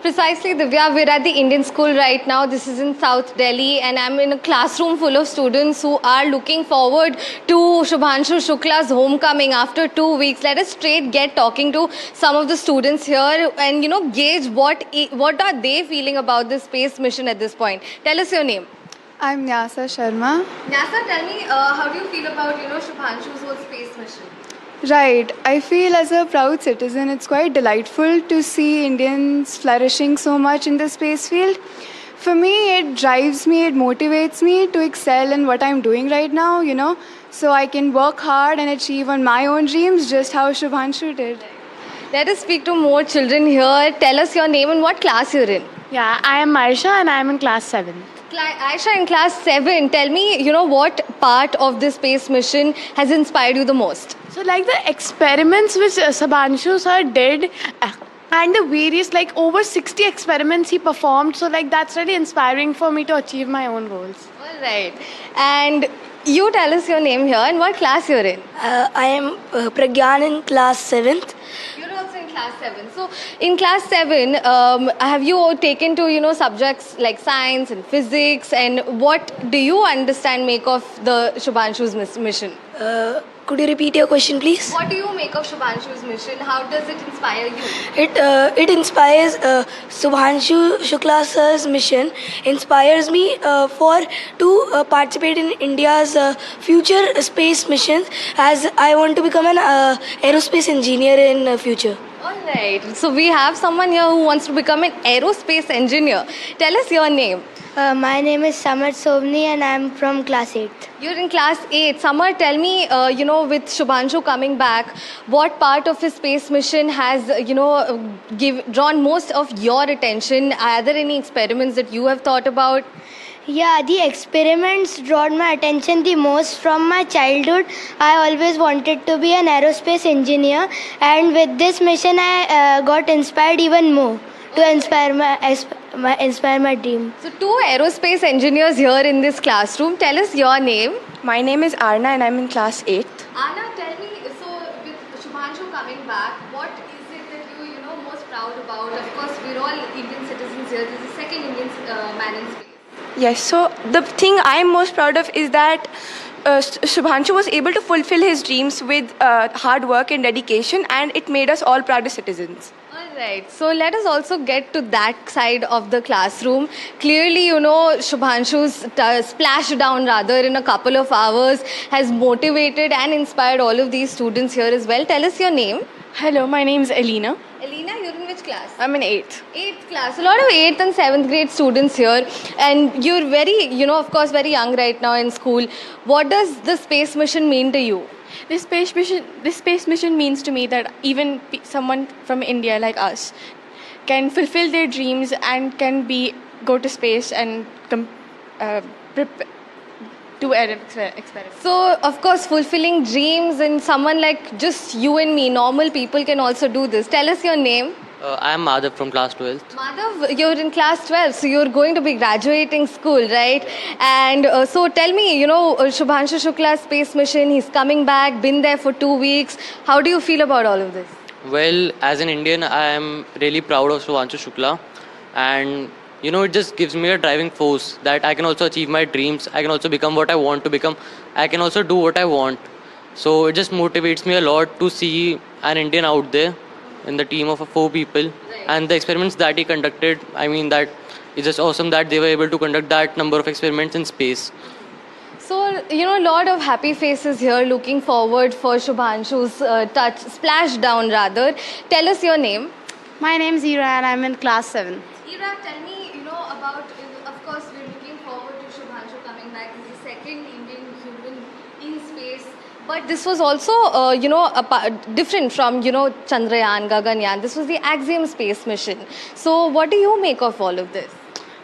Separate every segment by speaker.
Speaker 1: Precisely, Divya. We're at the Indian school right now. This is in South Delhi, and I'm in a classroom full of students who are looking forward to Shubhanshu Shukla's homecoming after 2 weeks. Let us straight get talking to some of the students here and gauge what are they feeling about this space mission at this point. Tell us your name.
Speaker 2: I'm Nyasa Sharma.
Speaker 1: Nyasa, tell me, how do you feel about Shubhanshu's whole space mission?
Speaker 2: Right, I feel as a proud citizen, it's quite delightful to see Indians flourishing so much in the space field. For me, it drives me, it motivates me to excel in what I'm doing right now, so I can work hard and achieve on my own dreams just how Shubhanshu did.
Speaker 1: Let us speak to more children here. Tell us your name and what class you're in.
Speaker 3: Yeah, I am Marsha and I am in class 7.
Speaker 1: Aisha, in class 7, tell me, what part of this space mission has inspired you the most?
Speaker 3: So like the experiments which Shubhanshu sir did and the various over 60 experiments he performed, so that's really inspiring for me to achieve my own goals.
Speaker 1: All right. And you tell us your name here and what class you're in.
Speaker 4: I am Pragyan in class 7th.
Speaker 1: You're also in class 7. So in class 7, have you taken to, subjects like science and physics, and what do you make of the Shubhanshu's mission?
Speaker 4: Could you repeat your question, please?
Speaker 1: What do you make of Shubhanshu's mission? How does it inspire you?
Speaker 4: It inspires Shubhanshu Shukla sir's mission inspires me to participate in India's future space missions, as I want to become an aerospace engineer in future.
Speaker 1: All right. So we have someone here who wants to become an aerospace engineer. Tell us your name.
Speaker 5: My name is Samar Sovni and I am from class 8th.
Speaker 1: You're in class 8. Samar, tell me, with Shubhanshu coming back, what part of his space mission has, drawn most of your attention? Are there any experiments that you have thought about?
Speaker 5: Yeah, the experiments drawn my attention the most from my childhood. I always wanted to be an aerospace engineer, and with this mission I got inspired even more to inspire my dream.
Speaker 1: So 2 aerospace engineers here in this classroom. Tell us your name.
Speaker 6: My name is Arna and I'm in class 8th.
Speaker 1: Anna, tell me, so with Shubhanshu coming back, what is it that you most proud about? Of course, we're all Indian citizens here. This is the second Indian man in space.
Speaker 6: Yes, so the thing I'm most proud of is that Shubhanshu was able to fulfill his dreams with hard work and dedication, and it made us all proud as citizens.
Speaker 1: Alright, so let us also get to that side of the classroom. Clearly, Shubhanshu's splashdown rather in a couple of hours has motivated and inspired all of these students here as well. Tell us your name.
Speaker 6: Hello, my name is Elena.
Speaker 1: Elena, you're in which class?
Speaker 6: I'm in 8th.
Speaker 1: 8th class. A lot of 8th and 7th grade students here, and you're very, of course, very young right now in school. What does the space mission mean to you?
Speaker 6: This space mission means to me that even someone from India like us can fulfill their dreams and can go to space and do experiments.
Speaker 1: So, of course, fulfilling dreams and someone like just you and me, normal people can also do this. Tell us your name.
Speaker 7: I am Madhav from class 12th.
Speaker 1: Madhav, you're in class 12, so you're going to be graduating school, right? And so tell me, Shubhanshu Shukla's space mission, he's coming back, been there for 2 weeks. How do you feel about all of this?
Speaker 7: Well, as an Indian, I am really proud of Shubhanshu Shukla. And, it just gives me a driving force that I can also achieve my dreams. I can also become what I want to become. I can also do what I want. So it just motivates me a lot to see an Indian out there in the team of 4 people. Right. And the experiments that he conducted, that it's just awesome that they were able to conduct that number of experiments in space.
Speaker 1: So, a lot of happy faces here looking forward for Shubhanshu's splashdown rather. Tell us your name.
Speaker 3: My name is Ira and I am in class 7.
Speaker 1: Ira, tell me, about, of course, we're looking forward to Shubhanshu coming back. He's the second Indian human in space. But this was also, different from, Chandrayaan, Gaganyaan. This was the Axiom space mission. So what do you make of all of this?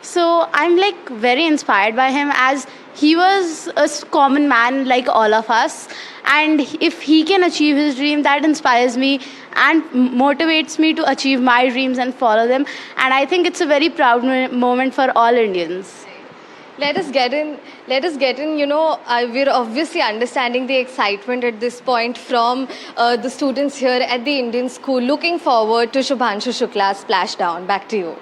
Speaker 3: So I'm very inspired by him, as he was a common man like all of us. And if he can achieve his dream, that inspires me and motivates me to achieve my dreams and follow them. And I think it's a very proud moment for all Indians.
Speaker 1: Let us get in. We're obviously understanding the excitement at this point from the students here at the Indian school. Looking forward to Shubhanshu Shukla's splashdown. Back to you.